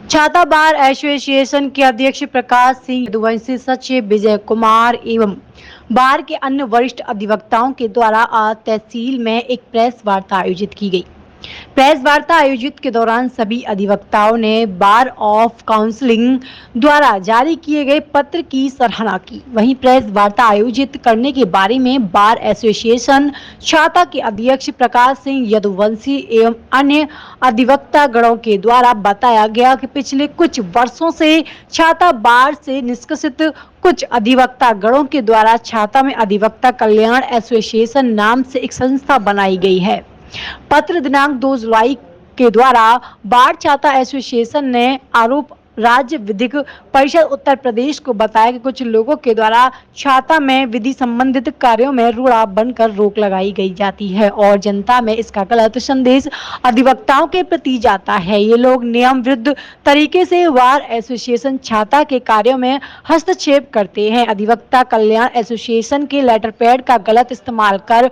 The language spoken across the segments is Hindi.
छाता बार एसोसिएशन के अध्यक्ष प्रकाश सिंह यदुवंशी, सचिव विजय कुमार एवं बार के अन्य वरिष्ठ अधिवक्ताओं के द्वारा आज तहसील में एक प्रेस वार्ता आयोजित की गई। प्रेस वार्ता आयोजित के दौरान सभी अधिवक्ताओं ने बार ऑफ काउंसिलिंग द्वारा जारी किए गए पत्र की सराहना की। वहीं प्रेस वार्ता आयोजित करने के बारे में बार एसोसिएशन छाता के अध्यक्ष प्रकाश सिंह यदुवंशी एवं अन्य अधिवक्ता गणों के द्वारा बताया गया कि पिछले कुछ वर्षों से छाता बार से निष्कासित कुछ अधिवक्ता गणों के द्वारा छाता में अधिवक्ता कल्याण एसोसिएशन नाम से एक संस्था बनाई गई है। पत्र दिनांक 2 जुलाई के द्वारा बार छाता एसोसिएशन ने आरोप राज्य विधिक परिषद उत्तर प्रदेश को बताया कि कुछ लोगों के द्वारा छाता में विधि संबंधित कार्यों में रूढ़ा बनकर रोक लगाई गई जाती है और जनता में इसका गलत संदेश अधिवक्ताओं के प्रति जाता है। ये लोग नियम विरुद्ध तरीके से बार एसोसिएशन छाता के कार्यों में हस्तक्षेप करते हैं। अधिवक्ता कल्याण एसोसिएशन के लेटर पैड का गलत इस्तेमाल कर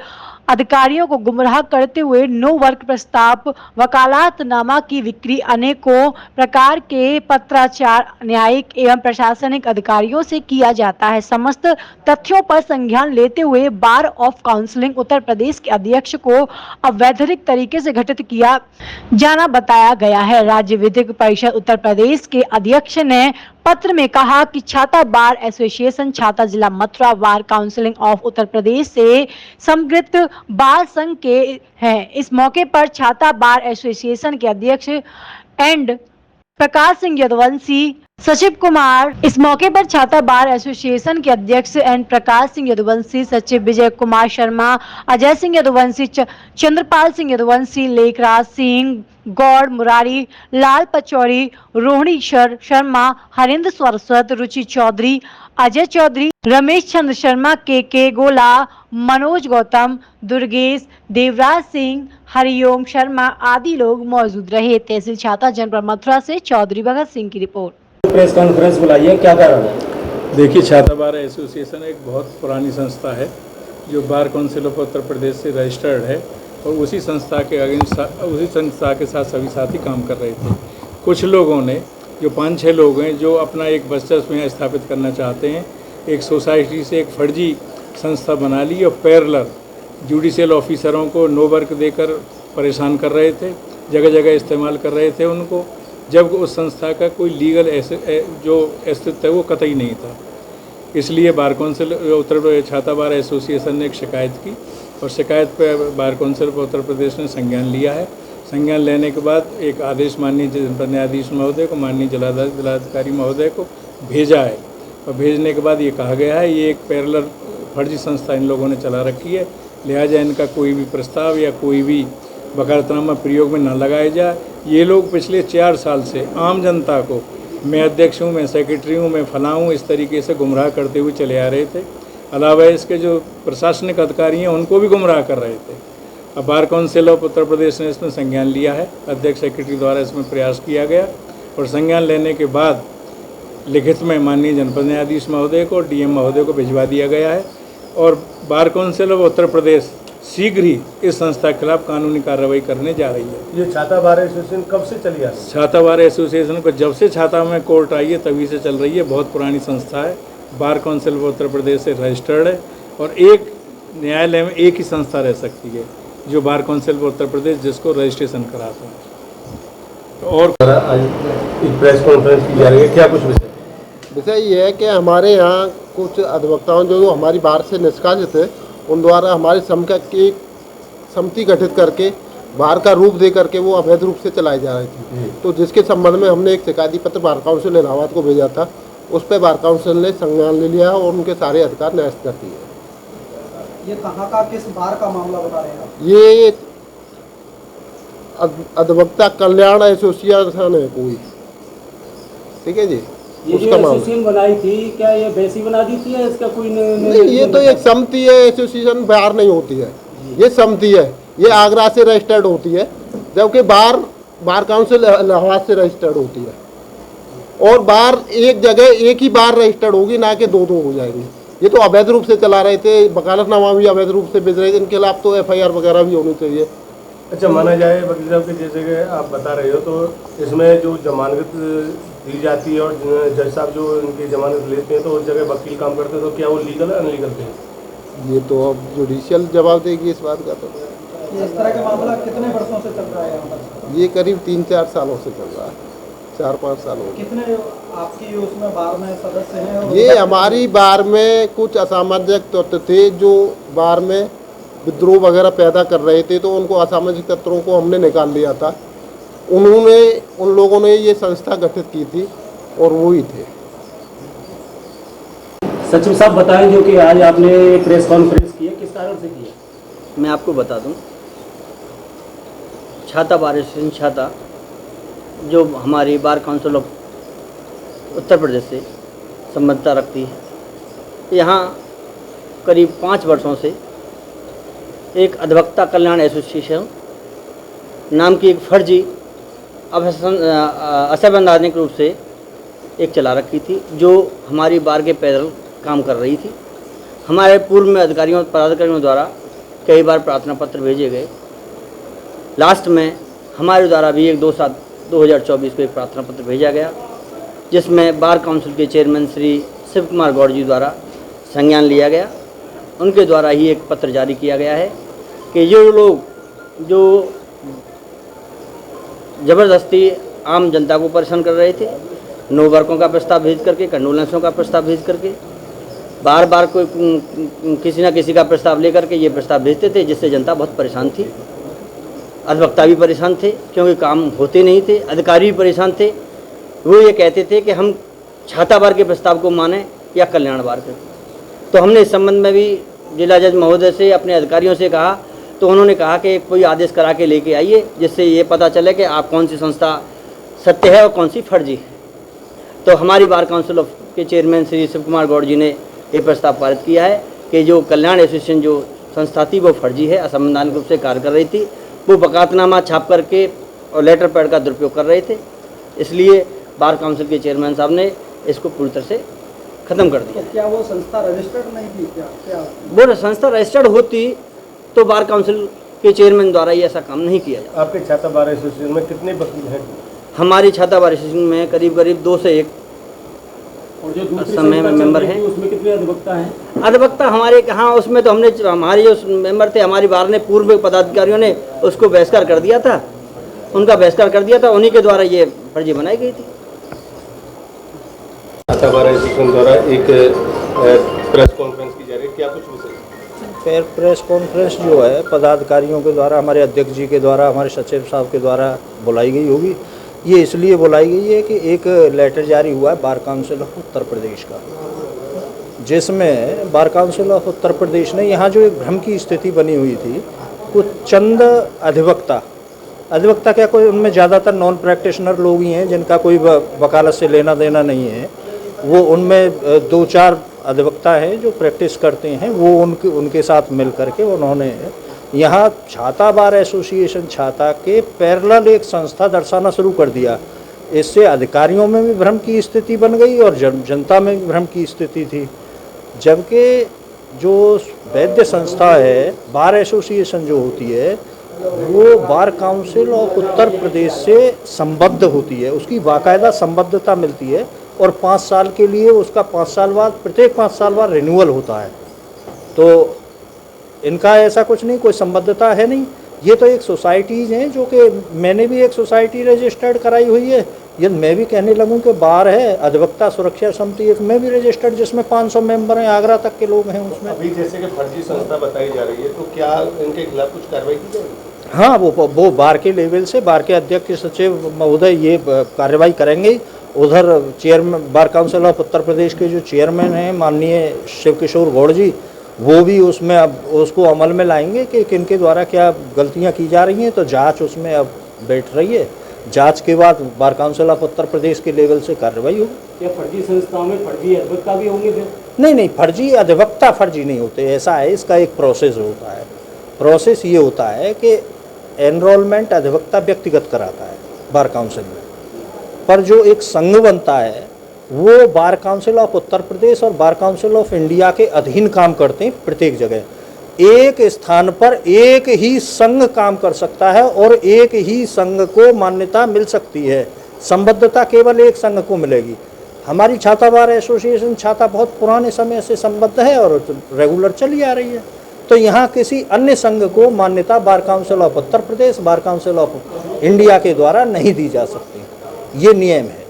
अधिकारियों को गुमराह करते हुए नो वर्क प्रस्ताव, वकालतनामा की बिक्री, अनेकों प्रकार के पत्राचार न्यायिक एवं प्रशासनिक अधिकारियों से किया जाता है। समस्त तथ्यों पर संज्ञान लेते हुए बार ऑफ काउंसिलिंग उत्तर प्रदेश के अध्यक्ष को अवैधानिक तरीके से गठित किया जाना बताया गया है। राज्य विधिक परिषद उत्तर प्रदेश के अध्यक्ष ने पत्र में कहा कि छाता बार एसोसिएशन छाता जिला मथुरा बार काउंसिलिंग ऑफ उत्तर प्रदेश से समृद्ध बार संघ के हैं। इस मौके पर छाता बार एसोसिएशन के अध्यक्ष एंड प्रकाश सिंह यदुवंशी, सचिव कुमार, इस मौके पर छाता बार एसोसिएशन के अध्यक्ष एंड प्रकाश सिंह यदुवंशी, सचिव विजय कुमार शर्मा, अजय सिंह यदुवंशी, चंद्रपाल सिंह यदुवंशी, लेखराज सिंह, गौड़ मुरारी, लाल पचौरी, रोहिणी शर्मा, हरिंद्र सरस्वत, रुचि चौधरी, अजय चौधरी, रमेश चंद्र शर्मा, के गोला, मनोज गौतम, दुर्गेश, देवराज सिंह, हरिओम शर्मा आदि लोग मौजूद रहे। तहसील छाता जनपद मथुरा से चौधरी भगत सिंह की रिपोर्ट। प्रेस कॉन्फ्रेंस बुलाई है, क्या कारण है? देखिए, छाता बार एसोसिएशन एक बहुत पुरानी संस्था है जो bar council of Uttar Pradesh से रजिस्टर्ड है और उसी संस्था के साथ सभी साथी काम कर रहे थे। कुछ लोगों ने, जो 5-6 लोग हैं, जो अपना एक वर्चस्व यहाँ स्थापित करना चाहते हैं, एक सोसाइटी से एक फर्जी संस्था बना ली और पैरेलल जुडिशियल ऑफिसरों को नो वर्क देकर परेशान कर रहे थे, जगह जगह इस्तेमाल कर रहे थे उनको, जब उस संस्था का कोई लीगल जो अस्तित्व है वो कतई नहीं था। इसलिए बार काउंसिल उत्तर छाता बार एसोसिएशन ने एक शिकायत की और शिकायत पर बार काउंसिल उत्तर प्रदेश ने संज्ञान लिया है। संज्ञान लेने के बाद एक आदेश माननीय जनपद न्यायाधीश महोदय को, माननीय जिलाधिकारी महोदय को भेजा है और भेजने के बाद ये कहा गया है ये एक पैरेलल फर्जी संस्था इन लोगों ने चला रखी है, लिहाजा इनका कोई भी प्रस्ताव या कोई भी वकालतनामा प्रयोग में न लगाया जाए। ये लोग पिछले 4 साल से आम जनता को, मैं अध्यक्ष हूँ, मैं सेक्रेटरी हूँ, मैं फलां हूँ, इस तरीके से गुमराह करते हुए चले आ रहे थे। अलावा इसके जो प्रशासनिक अधिकारी हैं उनको भी गुमराह कर रहे थे। अब bar council of Uttar Pradesh ने इसमें संज्ञान लिया है, अध्यक्ष सेक्रेटरी द्वारा इसमें प्रयास किया गया और संज्ञान लेने के बाद लिखित में माननीय जनपद न्यायाधीश महोदय को, डीएम महोदय को भिजवा दिया गया है और bar council of Uttar Pradesh शीघ्र ही इस संस्था के खिलाफ कानूनी कार्रवाई करने जा रही है। ये छाता बार एसोसिएशन कब से चली आ रही है? छाता बार एसोसिएशन को जब से छाता में कोर्ट आई है तभी से चल रही है। बहुत पुरानी संस्था है, bar council of Uttar Pradesh से रजिस्टर्ड है और एक न्यायालय में एक ही संस्था रह सकती है जो bar council of Uttar Pradesh जिसको रजिस्ट्रेशन कराता है। और प्रेस कॉन्फ्रेंस की जा रही है, क्या कुछ विषय ये है कि हमारे यहाँ कुछ अधिवक्ताओं जो हमारी बार से निष्कासित है उन द्वारा हमारे संघ की समिति गठित करके बार का रूप दे करके वो अवैध रूप से चलाई जा रही थी। तो जिसके संबंध में हमने एक शिकायती पत्र बार काउंसिल इलाहाबाद को भेजा था, उस पर बार काउंसिल ने संज्ञान ले लिया और उनके सारे अधिकार न्यस्त कर दिए। ये कहाँ का, किस बार का मामला बता रहे हैं आप? ये अधिवक्ता कल्याण एसोसिएशन है कोई, ठीक है जी। ये जो एसोसिएशन बनाई थी, क्या ये वैसी बना दी थी या इसका कोई नहीं, ये तो एक समिति है, एसोसिएशन बार नहीं होती है, ये समिति है, ये आगरा से रजिस्टर्ड होती है, जबकि बार काउंसिल इलाहाबाद से रजिस्टर्ड होती है और बार एक जगह एक ही बार रजिस्टर्ड होगी, ना कि 2-2 हो जाएंगी। ये तो अवैध रूप से चला रहे थे, वकालतनामा भी अवैध रूप से भेज रहे थे, इनके खिलाफ तो FIR वगैरह भी होनी चाहिए। अच्छा, माना जाए वकील साहब के जैसे कि आप बता रहे हो, तो इसमें जो जमानत दी जाती है और जज साहब जो इनकी जमानत लेते हैं तो उस जगह वकील काम करते हैं, तो क्या वो लीगल है अनलीगल थे? ये तो अब जुडिशियल जवाब देगी इस बात का। तो इस तरह का मामला कितने वर्षों से चल रहा है यहाँ पर? ये करीब 3-4 सालों से चल रहा है, 4-5 साल हो गए। कितने आपकी उसमें बार में सदस्य हैं? और ये हमारी बार में कुछ असामाजिक तत्व थे जो बार में विद्रोह वगैरह पैदा कर रहे थे, तो उनको असामाजिक तत्वों को हमने निकाल लिया था। उन लोगों ने ये संस्था गठित की थी और वो ही थे। सचिव साहब बताएंगे कि आज आपने प्रेस कॉन्फ्रेंस की है, किस कारण से की है? मैं आपको बता दूं, छाता बार एसोसिएशन छाता जो हमारी bar council of Uttar Pradesh से संबद्धता रखती है, यहाँ करीब 5 वर्षों से एक अधिवक्ता कल्याण एसोसिएशन नाम की एक फर्जी असंवैधानिक रूप से एक चला रखी थी, जो हमारी बार के पैदल काम कर रही थी। हमारे पूर्व में पदाधिकारियों द्वारा कई बार प्रार्थना पत्र भेजे गए। लास्ट में हमारे द्वारा भी 2/7/2024 को एक प्रार्थना पत्र भेजा गया, जिसमें बार काउंसिल के चेयरमैन श्री शिव कुमार गौड़ जी द्वारा संज्ञान लिया गया। उनके द्वारा ही एक पत्र जारी किया गया है कि जो लोग जो ज़बरदस्ती आम जनता को परेशान कर रहे थे, नो वर्कों का प्रस्ताव भेज करके, कंडोलेंसों का प्रस्ताव भेज करके, बार बार कोई किसी न किसी का प्रस्ताव लेकर के ये प्रस्ताव भेजते थे, जिससे जनता बहुत परेशान थी। अधिवक्ता भी परेशान थे क्योंकि काम होते नहीं थे, अधिकारी भी परेशान थे। वो ये कहते थे कि हम छाता बार के प्रस्ताव को माने या कल्याण बार के। तो हमने इस संबंध में भी जिला जज महोदय से अपने अधिकारियों से कहा, तो उन्होंने कहा कि कोई आदेश करा के लेके आइए, जिससे ये पता चले कि आप कौन सी संस्था सत्य है और कौन सी फर्जी है। तो हमारी बार काउंसिल ऑफ के चेयरमैन श्री शिव कुमार गौड़ जी ने ये प्रस्ताव पारित किया है कि जो कल्याण एसोसिएशन जो संस्था थी वो फर्जी है, असंवैधानिक रूप से कार्य कर रही थी। वो वकालतनामा छाप करके और लेटर पैड का दुरुपयोग कर रहे थे। इसलिए बार काउंसिल के चेयरमैन साहब ने इसको पूरी तरह से ख़त्म कर दिया। तो क्या वो संस्था रजिस्टर्ड नहीं थी? क्या वो संस्था रजिस्टर्ड होती तो बार काउंसिल के चेयरमैन द्वारा ये ऐसा काम नहीं किया जाता। आपके छाता बार एसोसिएशन में कितने वकील हैं? हमारी छाता बार एसोसिएशन में करीब 2 से 1 और जो दूसरी समय में संस्था चल मेंबर रही हैं। थी, उसमें कितने अधिवक्ता हैं? अधिवक्ता हमारे कहाँ, उसमें तो हमने हमारे जो मेंबर थे, हमारी बार ने पूर्व पदाधिकारियों ने उसको बहिष्कार कर दिया था, उनका बहिष्कार कर दिया था। उन्हीं के द्वारा ये फर्जी बनाई गई थी। छाता बार एसोसिएशन द्वारा एक प्रेस कॉन्फ्रेंस की जा रही है, क्या कुछ विषय? प्रेस कॉन्फ्रेंस जो है पदाधिकारियों के द्वारा, हमारे अध्यक्ष जी के द्वारा, हमारे सचिव साहब के द्वारा बुलाई गई होगी। ये इसलिए बुलाई गई है कि एक लेटर जारी हुआ है bar council of Uttar Pradesh का, जिसमें bar council of Uttar Pradesh ने यहाँ जो एक भ्रम की स्थिति बनी हुई थी, कुछ चंद अधिवक्ता क्या कोई, उनमें ज़्यादातर नॉन प्रैक्टिशनर लोग ही हैं जिनका कोई वकालत से लेना देना नहीं है। वो उनमें 2-4 अधिवक्ता हैं जो प्रैक्टिस करते हैं, वो उनके साथ मिल करके उन्होंने यहाँ छाता बार एसोसिएशन छाता के पैरेलल एक संस्था दर्शाना शुरू कर दिया। इससे अधिकारियों में भी भ्रम की स्थिति बन गई और जनता में भी भ्रम की स्थिति थी। जबकि जो वैध संस्था है बार एसोसिएशन जो होती है, वो bar council of Uttar Pradesh से संबद्ध होती है, उसकी बाकायदा संबद्धता मिलती है और 5 साल के लिए उसका 5 साल बाद, प्रत्येक 5 साल बाद रिन्यूअल होता है। तो इनका ऐसा कुछ नहीं, कोई संबद्धता है नहीं। ये तो एक सोसाइटीज़ हैं, जो कि मैंने भी एक सोसाइटी रजिस्टर्ड कराई हुई है। यदि मैं भी कहने लगूं कि बार है अधिवक्ता सुरक्षा समिति, एक मैं भी रजिस्टर्ड, जिसमें 500 मेंबर हैं, आगरा तक के लोग हैं उसमें। अभी जैसे कि फर्जी संस्था बताई जा रही है, तो क्या इनके खिलाफ कुछ कार्रवाई की जाएगी? हाँ, वो बार के लेवल से बार के अध्यक्ष सचिव महोदय ये कार्रवाई करेंगे। उधर chairman bar council of Uttar Pradesh के जो चेयरमैन हैं माननीय शिव किशोर गौड़ जी, वो भी उसमें अब उसको अमल में लाएंगे कि किनके द्वारा क्या गलतियां की जा रही हैं। तो जांच उसमें अब बैठ रही है। जांच के बाद bar council of Uttar Pradesh के लेवल से कार्रवाई होगी। क्या फर्जी संस्थाओं में फर्जी अधिवक्ता भी होंगे फिर? नहीं, फर्जी अधिवक्ता फर्जी नहीं होते, ऐसा है। इसका एक प्रोसेस होता है। प्रोसेस ये होता है कि एनरोलमेंट अधिवक्ता व्यक्तिगत कराता है बार काउंसिल में, पर जो एक संघ बनता है वो bar council of Uttar Pradesh और बार काउंसिल ऑफ इंडिया के अधीन काम करते हैं प्रत्येक जगह। एक स्थान पर एक ही संघ काम कर सकता है और एक ही संघ को मान्यता मिल सकती है। संबद्धता केवल एक संघ को मिलेगी। हमारी छाता बार एसोसिएशन छाता बहुत पुराने समय से संबद्ध है और रेगुलर चली आ रही है। तो यहाँ किसी अन्य संघ को मान्यता bar council of Uttar Pradesh, bar council of India के द्वारा नहीं दी जा सकती। ये नियम है।